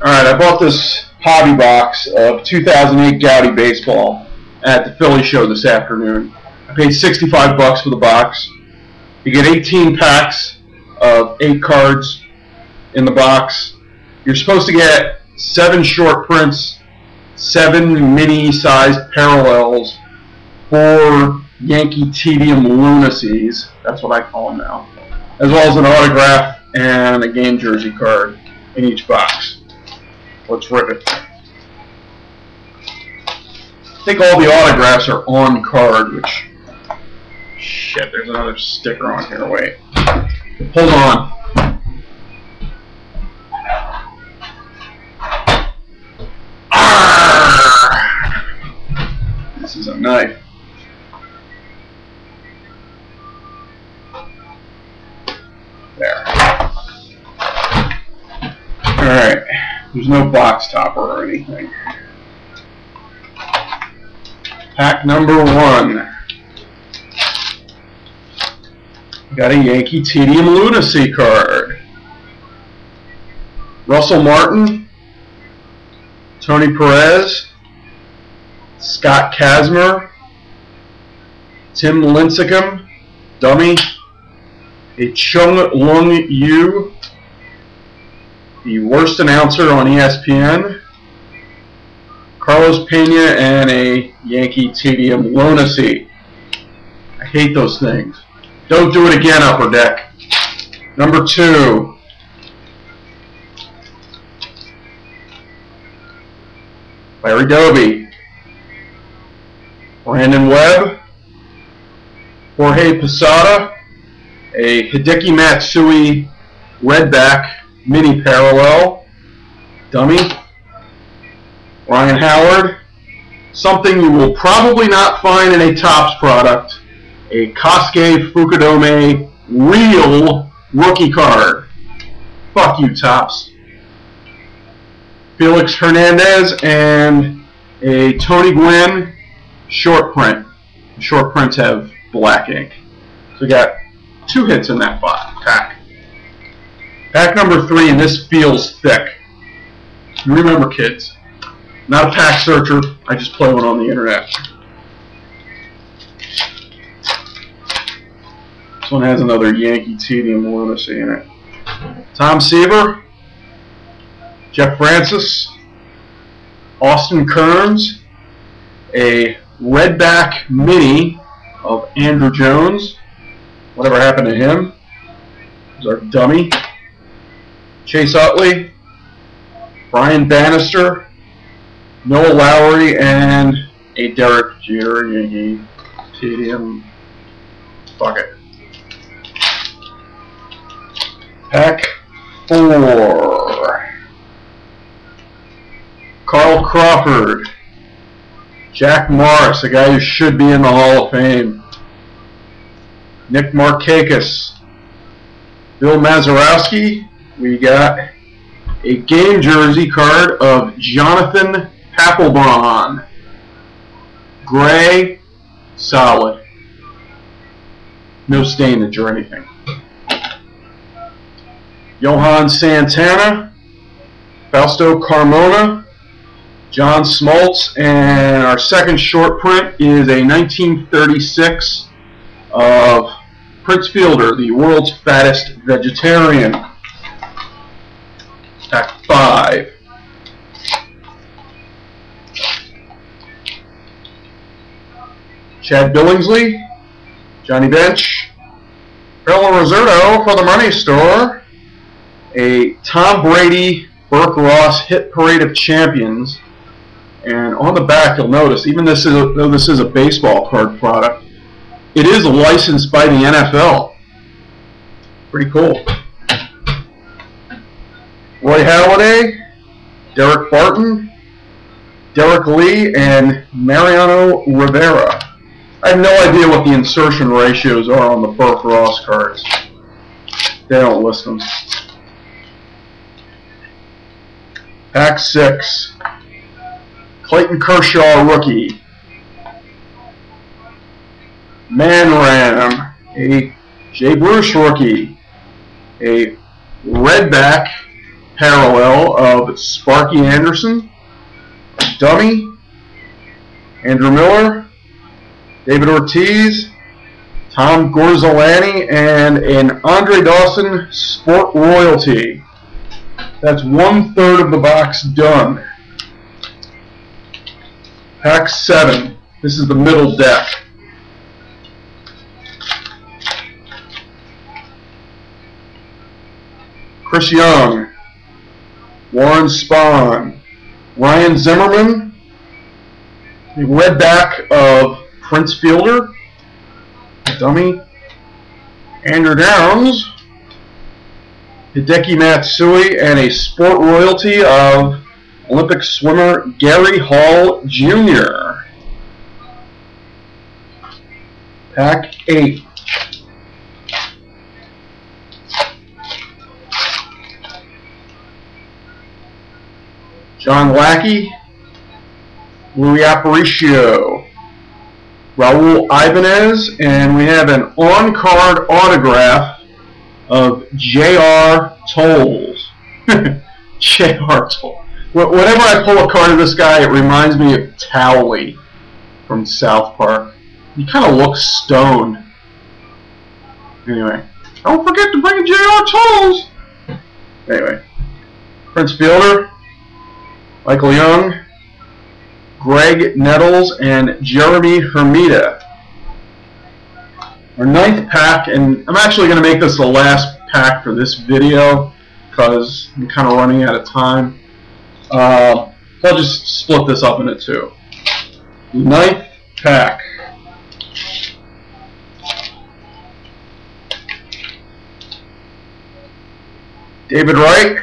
Alright, I bought this hobby box of 2008 Goudey baseball at the Philly show this afternoon. I paid 65 bucks for the box. You get 18 packs of 8 cards in the box. You're supposed to get 7 short prints, 7 mini-sized parallels, 4 Yankee Tedium Lunacies, that's what I call them now, as well as an autograph and a game jersey card in each box. Let's rip it. I think all the autographs are on card, which... Shit, there's another sticker on here. Wait. Hold on. Arrgh! This is a knife. There. Alright. There's no box topper or anything. Pack number 1. Got a Yankee Tedium Lunacy card. Russell Martin, Tony Perez, Scott Kazmir, Tim Lincecum, dummy, a Chung Lung Yu, the worst announcer on ESPN, Carlos Pena, and a Yankee Tedium Lunacy. I hate those things. Don't do it again, Upper Deck. Number 2. Larry Doby, Brandon Webb, Jorge Posada, a Hideki Matsui Redback mini parallel, dummy, Ryan Howard, something you will probably not find in a Topps product, a Kosuke Fukudome real rookie card. Fuck you, Topps. Felix Hernandez and a Tony Gwynn short print. The short prints have black ink. So we got 2 hits in that pack. Pack number 3, and this feels thick. You remember, kids, not a pack searcher, I just play one on the internet. This one has another Yankee Tedium Lunacy in it. Tom Seaver, Jeff Francis, Austin Kearns, a Redback mini of Andrew Jones. Whatever happened to him? Here's our dummy. Chase Utley, Brian Bannister, Noah Lowry, and a Derek Jeter Yankee Tedium. Fuck it. Pack 4. Carl Crawford, Jack Morris, a guy who should be in the Hall of Fame, Nick Markakis, Bill Mazeroski. We got a game jersey card of Jonathan Papelbon. Gray, solid. No stainage or anything. Johan Santana, Fausto Carmona, John Smoltz, and our second short print is a 1936 of Prince Fielder, the world's fattest vegetarian. Pack 5. Chad Billingsley, Johnny Bench, Carlo Roserto for the Money Store, a Tom Brady Burke Ross Hit Parade of Champions, and on the back you'll notice, even though this is a baseball card product, it is licensed by the NFL. Pretty cool. Roy Halladay, Derek Barton, Derek Lee, and Mariano Rivera. I have no idea what the insertion ratios are on the Burke Ross cards. They don't list them. Pack 6. Clayton Kershaw, rookie. Man Ram, a Jay Bruce rookie. A Redback parallel of Sparky Anderson, dummy, Andrew Miller, David Ortiz, Tom Gorzolani, and an Andre Dawson Sport Royalty. That's 1/3 of the box done. Pack 7. This is the middle deck. Chris Young, Warren Spahn, Ryan Zimmerman, the red back of Prince Fielder, dummy, Andrew Downs, Hideki Matsui, and a Sport Royalty of Olympic swimmer Gary Hall Jr. Pack 8. John Lackey, Louis Aparicio, Raul Ibanez, and we have an on-card autograph of J.R. Tolles. J.R. Tolles. Whenever I pull a card of this guy, it reminds me of Towley from South Park. He kind of looks stoned. Anyway, don't forget to bring J.R. Tolles. Anyway, Prince Fielder, Michael Young, Greg Nettles, and Jeremy Hermida. Our 9th pack, and I'm actually going to make this the last pack for this video because I'm kind of running out of time. So I'll just split this up into 2. 9th pack. David Wright,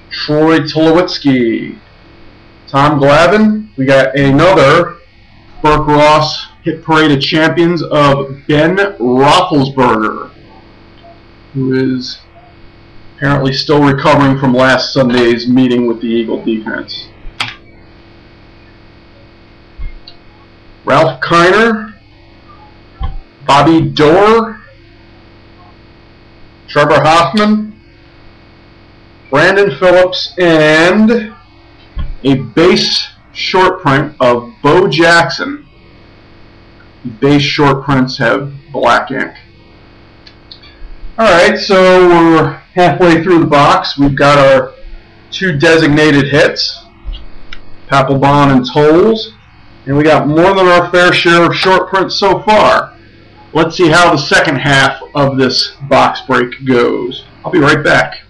Troy Tulowitzki, Tom Glavine. We got another Burke Ross Hit Parade of Champions of Ben Roethlisberger, who is apparently still recovering from last Sunday's meeting with the Eagle defense. Ralph Kiner, Bobby Doerr, Trevor Hoffman, Brandon Phillips, and a base short print of Bo Jackson. The base short prints have black ink. Alright, so we're halfway through the box. We've got our 2 designated hits, Papelbon and Tolles, and we got more than our fair share of short prints so far. Let's see how the second half of this box break goes. I'll be right back.